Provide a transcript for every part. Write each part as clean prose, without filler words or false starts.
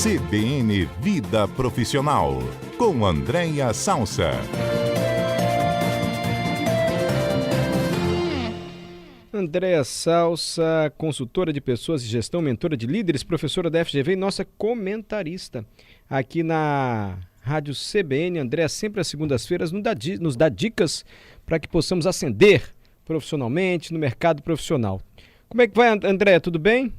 CBN Vida Profissional, com Andréia Salsa. Andréia Salsa, consultora de pessoas e gestão, mentora de líderes, professora da FGV e nossa comentarista aqui na Rádio CBN. Andréia, sempre às segundas-feiras, nos dá dicas para que possamos ascender profissionalmente no mercado profissional. Como é que vai, Andréia? Tudo bem?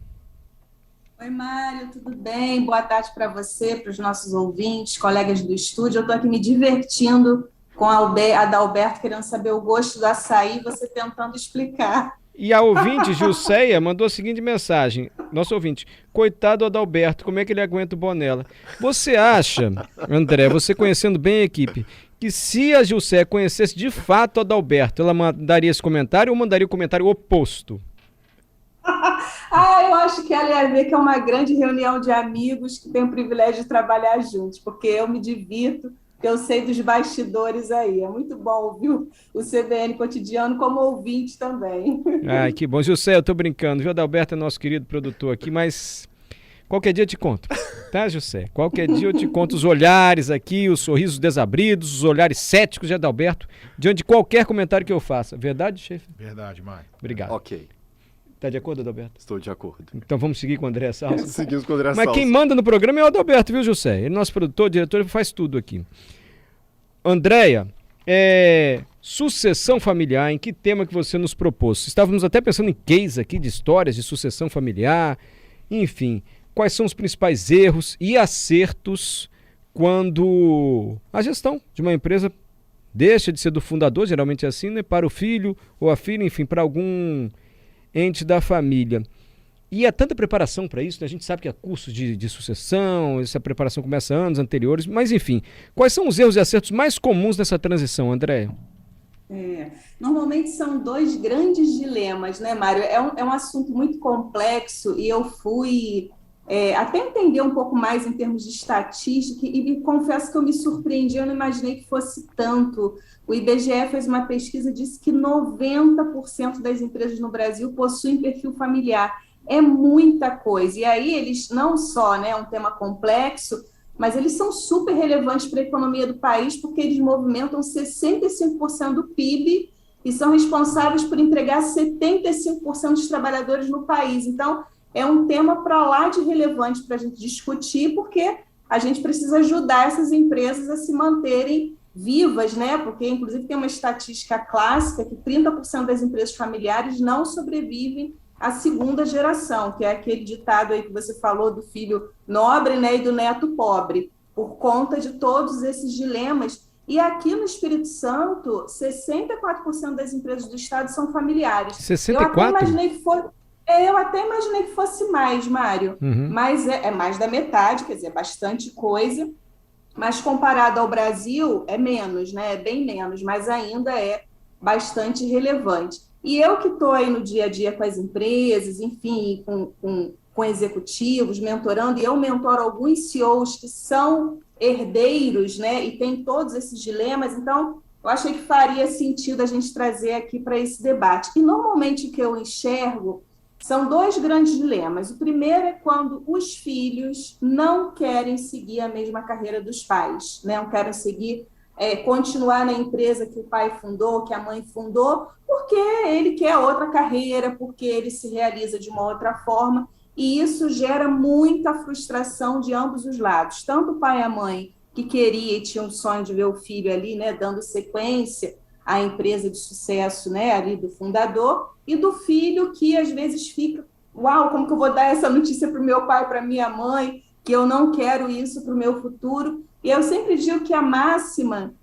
Oi, Mário, tudo bem? Boa tarde para você, para os nossos ouvintes, colegas do estúdio. Eu estou aqui me divertindo com a Adalberto, querendo saber o gosto do açaí, você tentando explicar. E a ouvinte, Gilceia, mandou a seguinte mensagem. Nosso ouvinte, coitado do Adalberto, como é que ele aguenta o Bonella? Você acha, André, você conhecendo bem a equipe, que se a Gilceia conhecesse de fato o Adalberto, ela mandaria esse comentário ou mandaria o comentário oposto? Eu acho que ela ia ver que é uma grande reunião de amigos que tem o privilégio de trabalhar juntos, porque eu me divirto, porque eu sei dos bastidores aí. É muito bom ouvir o CBN Cotidiano como ouvinte também. Ai, que bom. Gilceia, eu tô brincando, viu? Adalberto é nosso querido produtor aqui, mas qualquer dia eu te conto, tá, Gilceia? Qualquer dia eu te conto os olhares aqui, os sorrisos desabridos, os olhares céticos de Adalberto, diante de qualquer comentário que eu faça. Verdade, chefe? Verdade, Mário. Obrigado. Ok. Tá de acordo, Adalberto? Estou de acordo. Então vamos seguir com o André Salsa? Seguimos com o André Salsa. Mas quem manda no programa é o Adalberto, viu, José? Ele é nosso produtor, diretor, ele faz tudo aqui. Andréia, sucessão familiar, em que tema que você nos propôs? Estávamos até pensando em case aqui de histórias de sucessão familiar, enfim. Quais são os principais erros e acertos quando a gestão de uma empresa deixa de ser do fundador, geralmente é assim, né, para o filho ou a filha, enfim, para algum ente da família. E há tanta preparação para isso, né? A gente sabe que há cursos de sucessão, essa preparação começa anos anteriores, mas enfim, quais são os erros e acertos mais comuns nessa transição, André? Normalmente são dois grandes dilemas, né, Mário? É um assunto muito complexo e eu fui até entender um pouco mais em termos de estatística e confesso que eu me surpreendi, eu não imaginei que fosse tanto. O IBGE fez uma pesquisa e disse que 90% das empresas no Brasil possuem perfil familiar. É muita coisa. E aí eles não só, né, é um tema complexo, mas eles são super relevantes para a economia do país porque eles movimentam 65% do PIB e são responsáveis por empregar 75% dos trabalhadores no país. Então, é um tema para lá de relevante para a gente discutir, porque a gente precisa ajudar essas empresas a se manterem vivas, né? Porque, inclusive, tem uma estatística clássica que 30% das empresas familiares não sobrevivem à segunda geração, que é aquele ditado aí que você falou do filho nobre, né, e do neto pobre, por conta de todos esses dilemas. E aqui no Espírito Santo, 64% das empresas do estado são familiares. 64%? Eu até imaginei que fosse mais, Mário, mas é mais da metade, quer dizer, é bastante coisa, mas comparado ao Brasil é menos, né? É bem menos, mas ainda é bastante relevante. E eu que estou aí no dia a dia com as empresas, enfim, com executivos, mentorando, e eu mentoro alguns CEOs que são herdeiros, né? E tem todos esses dilemas, então eu achei que faria sentido a gente trazer aqui para esse debate. E normalmente o que eu enxergo são dois grandes dilemas. O primeiro é quando os filhos não querem seguir a mesma carreira dos pais, né? Não querem seguir, continuar na empresa que o pai fundou, que a mãe fundou, porque ele quer outra carreira, porque ele se realiza de uma outra forma, e isso gera muita frustração de ambos os lados. Tanto o pai e a mãe, que queria e tinha um sonho de ver o filho ali, né, dando sequência à empresa de sucesso, né, ali do fundador, e do filho que às vezes fica, uau, como que eu vou dar essa notícia para o meu pai, para minha mãe, que eu não quero isso para o meu futuro. E eu sempre digo que a máxima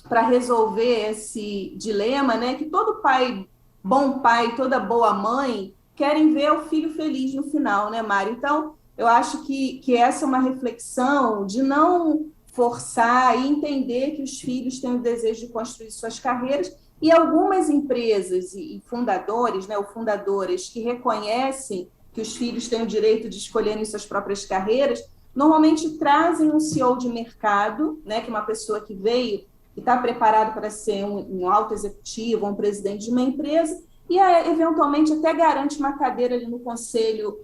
para resolver esse dilema, né, que todo pai, bom pai, toda boa mãe, querem ver o filho feliz no final, né, Mário? Então, eu acho que essa é uma reflexão de não forçar e entender que os filhos têm o desejo de construir suas carreiras. E algumas empresas e fundadores, né, ou fundadoras que reconhecem que os filhos têm o direito de escolherem suas próprias carreiras, normalmente trazem um CEO de mercado, né, que é uma pessoa que veio e está preparado para ser um alto executivo, um presidente de uma empresa, e eventualmente até garante uma cadeira ali no conselho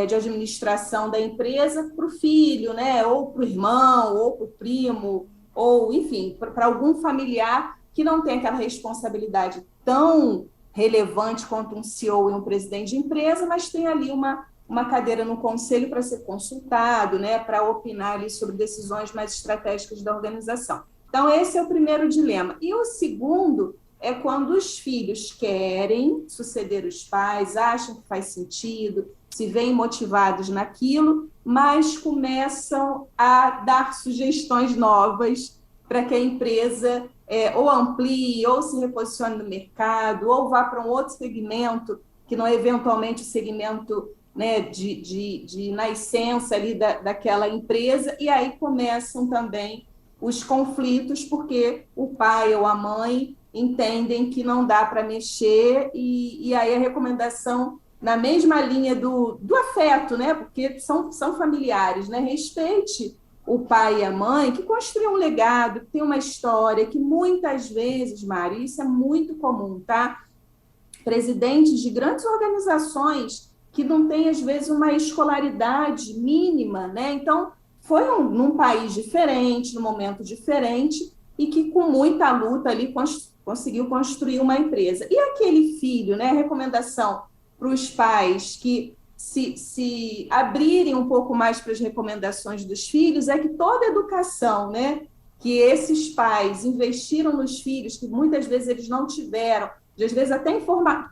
de administração da empresa para o filho, né? Ou para o irmão, ou para o primo, ou, enfim, para algum familiar que não tem aquela responsabilidade tão relevante quanto um CEO e um presidente de empresa, mas tem ali uma cadeira no conselho para ser consultado, né, para opinar ali sobre decisões mais estratégicas da organização. Então, esse é o primeiro dilema. E o segundo é quando os filhos querem suceder os pais, acham que faz sentido, se veem motivados naquilo, mas começam a dar sugestões novas para que a empresa ou amplie, ou se reposicione no mercado, ou vá para um outro segmento, que não é eventualmente o segmento, né, de nascença ali daquela empresa, e aí começam também os conflitos, porque o pai ou a mãe entendem que não dá para mexer, e aí a recomendação, na mesma linha do afeto, né, porque são familiares, né, respeite o pai e a mãe, que construiu um legado, que tem uma história, que muitas vezes, Mário, isso é muito comum, tá? Presidentes de grandes organizações que não têm, às vezes, uma escolaridade mínima, né? Então, foi num país diferente, num momento diferente, e que com muita luta ali conseguiu construir uma empresa. E aquele filho, né? Recomendação para os pais que se abrirem um pouco mais para as recomendações dos filhos, é que toda a educação, né, que esses pais investiram nos filhos, que muitas vezes eles não tiveram, às vezes até em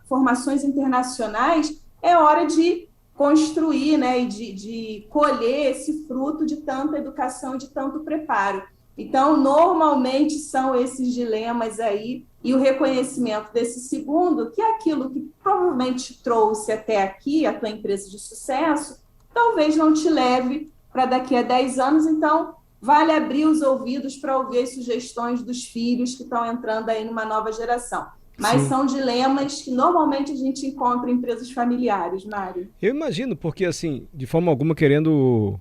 formações internacionais, é hora de construir, né, e de colher esse fruto de tanta educação, de tanto preparo. Então, normalmente são esses dilemas aí, e o reconhecimento desse segundo, que é aquilo que provavelmente trouxe até aqui a tua empresa de sucesso, talvez não te leve para daqui a 10 anos, então vale abrir os ouvidos para ouvir as sugestões dos filhos que estão entrando aí numa nova geração. Mas Sim. São dilemas que normalmente a gente encontra em empresas familiares, Mário. Eu imagino, porque assim, de forma alguma querendo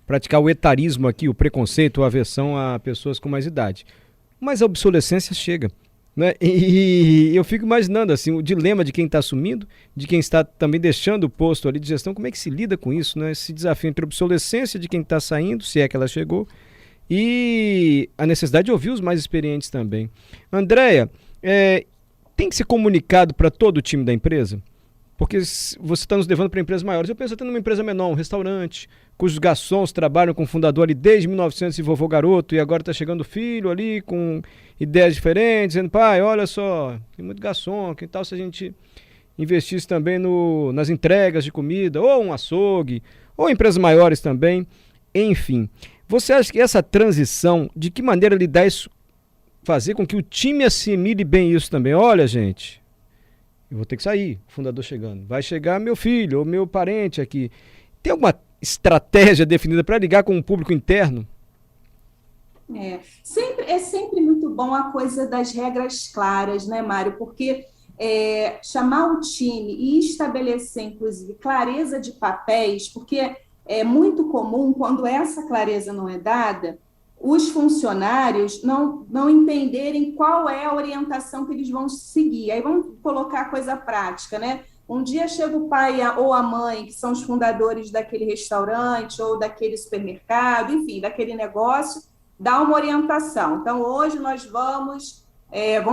praticar o etarismo aqui, o preconceito, a aversão a pessoas com mais idade. Mas a obsolescência chega. Né? E eu fico imaginando assim, o dilema de quem está assumindo, de quem está também deixando o posto ali de gestão, como é que se lida com isso, né? Esse desafio entre a obsolescência de quem está saindo, se é que ela chegou, e a necessidade de ouvir os mais experientes também. Andréia, tem que ser comunicado para todo o time da empresa? Porque você está nos levando para empresas maiores. Eu penso até numa empresa menor, um restaurante, cujos garçons trabalham com o fundador ali desde 1900 e vovô garoto, e agora está chegando o filho ali com ideias diferentes, dizendo, pai, olha só, tem muito garçom, que tal se a gente investisse também nas entregas de comida, ou um açougue, ou empresas maiores também, enfim. Você acha que essa transição, de que maneira lidar isso, fazer com que o time assimile bem isso também? Olha, gente, eu vou ter que sair, o fundador chegando. Vai chegar meu filho ou meu parente aqui. Tem alguma estratégia definida para ligar com o público interno? É sempre muito bom a coisa das regras claras, né, Mário? Porque chamar o time e estabelecer, inclusive, clareza de papéis, porque é muito comum, quando essa clareza não é dada, os funcionários não entenderem qual é a orientação que eles vão seguir. Aí vamos colocar a coisa prática, né? Um dia chega o pai ou a mãe, que são os fundadores daquele restaurante ou daquele supermercado, enfim, daquele negócio, dá uma orientação. Então, hoje nós vamos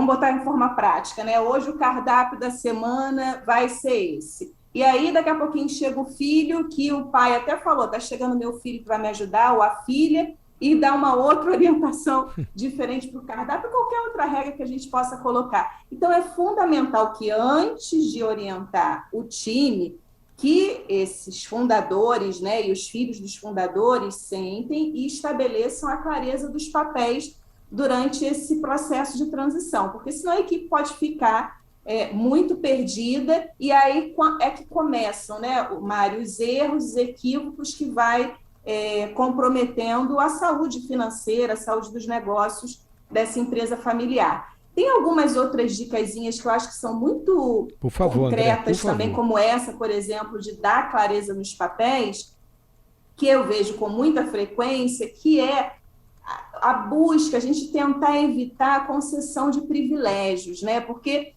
botar em forma prática, né? Hoje o cardápio da semana vai ser esse. E aí, daqui a pouquinho, chega o filho, que o pai até falou, está chegando meu filho que vai me ajudar, ou a filha, e dá uma outra orientação diferente para o cardápio, qualquer outra regra que a gente possa colocar. Então, é fundamental que, antes de orientar o time, que esses fundadores, né, e os filhos dos fundadores sentem e estabeleçam a clareza dos papéis durante esse processo de transição, porque senão a equipe pode ficar muito perdida, e aí é que começam, né, Mário, os erros, os equívocos que vai comprometendo a saúde financeira, a saúde dos negócios dessa empresa familiar. Tem algumas outras dicasinhas que eu acho que são muito concretas, André, também, como essa, por exemplo, de dar clareza nos papéis, que eu vejo com muita frequência, que é a busca, a gente tentar evitar a concessão de privilégios, né? Porque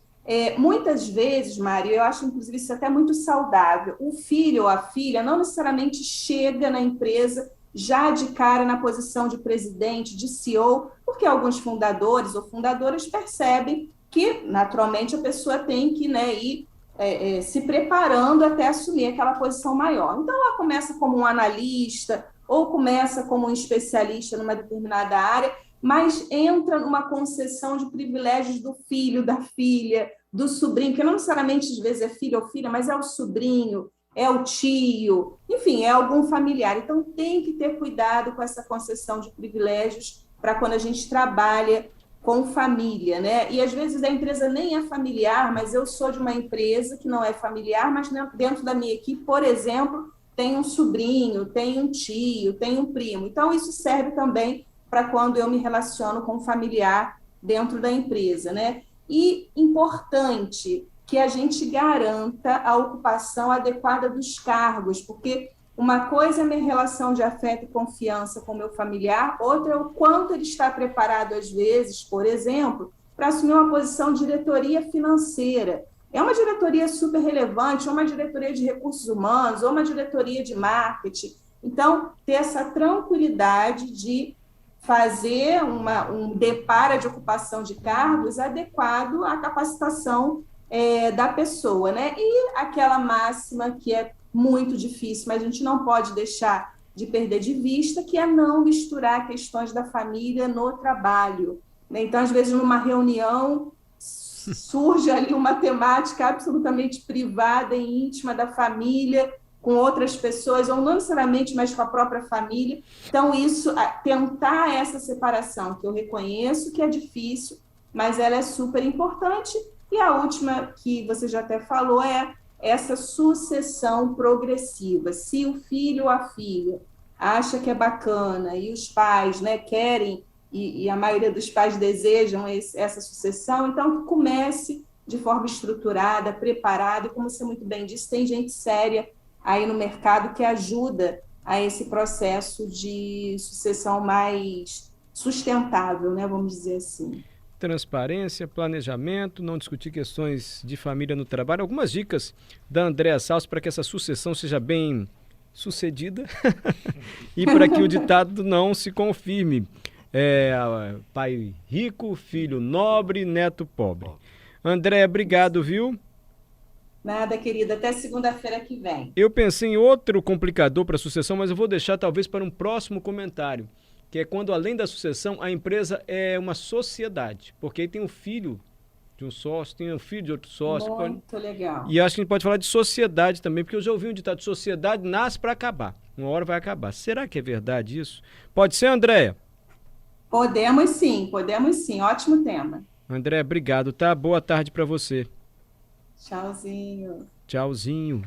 Muitas vezes, Mário, eu acho inclusive isso até muito saudável, o filho ou a filha não necessariamente chega na empresa já de cara na posição de presidente, de CEO, porque alguns fundadores ou fundadoras percebem que, naturalmente, a pessoa tem que, né, ir se preparando até assumir aquela posição maior. Então, ela começa como um analista ou começa como um especialista numa determinada área, mas entra numa concessão de privilégios do filho, da filha, do sobrinho, que não necessariamente às vezes é filho ou filha, mas é o sobrinho, é o tio, enfim, é algum familiar. Então tem que ter cuidado com essa concessão de privilégios para quando a gente trabalha com família, né? E às vezes a empresa nem é familiar, mas eu sou de uma empresa que não é familiar, mas dentro da minha equipe, por exemplo, tem um sobrinho, tem um tio, tem um primo. Então isso serve também para quando eu me relaciono com um familiar dentro da empresa, né? E importante que a gente garanta a ocupação adequada dos cargos, porque uma coisa é minha relação de afeto e confiança com meu familiar, outra é o quanto ele está preparado, às vezes, por exemplo, para assumir uma posição de diretoria financeira. É uma diretoria super relevante, ou uma diretoria de recursos humanos, ou uma diretoria de marketing. Então, ter essa tranquilidade de fazer um deparo de ocupação de cargos adequado à capacitação da pessoa, né? E aquela máxima que é muito difícil, mas a gente não pode deixar de perder de vista, que é não misturar questões da família no trabalho, né? Então, às vezes, numa reunião, surge ali uma temática absolutamente privada e íntima da família, com outras pessoas, ou não necessariamente, mas com a própria família. Então, tentar essa separação, que eu reconheço que é difícil, mas ela é super importante. E a última, que você já até falou, é essa sucessão progressiva. Se o filho ou a filha acha que é bacana e os pais, né, querem, e a maioria dos pais desejam essa sucessão, então que comece de forma estruturada, preparada, e como você muito bem disse, tem gente séria aí no mercado que ajuda a esse processo de sucessão mais sustentável, né, vamos dizer assim. Transparência, planejamento, não discutir questões de família no trabalho. Algumas dicas da Andréa Salso para que essa sucessão seja bem sucedida e para que o ditado não se confirme. Pai rico, filho nobre, neto pobre. Andréa, obrigado, viu? Nada, querida. Até segunda-feira que vem. Eu pensei em outro complicador para a sucessão, mas eu vou deixar talvez para um próximo comentário, que é quando, além da sucessão, a empresa é uma sociedade. Porque aí tem um filho de um sócio, tem um filho de outro sócio. Muito legal. E acho que a gente pode falar de sociedade também, porque eu já ouvi um ditado: sociedade nasce para acabar. Uma hora vai acabar. Será que é verdade isso? Pode ser, Andréa? Podemos sim. Ótimo tema. Andréa, obrigado, tá? Boa tarde para você. Tchauzinho. Tchauzinho.